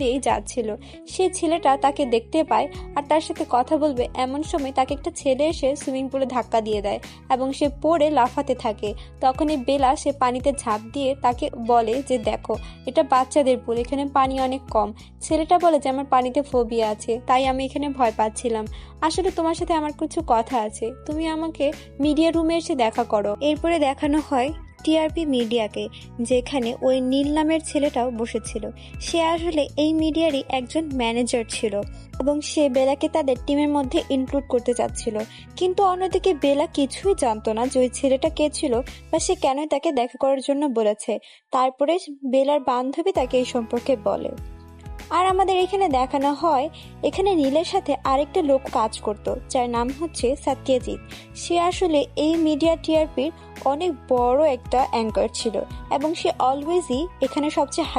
দিয়েই যাচ্ছিল। সেই ছেলেটা তাকে দেখতে পায় আর তার সাথে কথা বলবে এমন সময় তাকে একটা ছেলে এসে সুইমিং পুলে ধাক্কা দিয়ে দেয় এবং সে পড়ে লাফাতে থাকে। তখনই বেলা সে পানিতে ঝাঁপ দিয়ে তাকে বলে যে দেখো, এটা বাচ্চাদের পুল, এখানে পানি অনেক কম। ছেলেটা বলে যে আমার পানিতে ফোবিয়া আছে, তাই আমি এখানে ভয় পাচ্ছিলাম। আসলে তোমার সাথে আমার কিছু কথা আছে, তুমি আমাকে মিডিয়া রুমে এসে দেখা করো। এরপরে দেখানো হয় টিআরপি মিডিয়াকে, যেখানে ওই নীল নামের ছেলেটাও বসেছিল। সে আসলে এই মিডিয়ারই একজন ম্যানেজার ছিল এবং সে বেলাকে তাদের টিমের মধ্যে ইনক্লুড করতে চাচ্ছিল। কিন্তু অন্যদিকে বেলা কিছুই জানতো না যে ওই ছেলেটা কে ছিল বা সে কেনই তাকে দেখা করার জন্য বলেছে। তারপরে বেলার বান্ধবী তাকে এই সম্পর্কে বলে। আর আমাদের এখানে দেখানো হয় এখানে নীলের সাথে আরেকটা লোক কাজ করত, যার নাম হচ্ছে সত্যজিৎ। সে আসলে এই মিডিয়া টিআরপির অনেক বড় একটা অ্যাঙ্কার ছিল এবং সে অলওয়েজই এখানে সবচেয়ে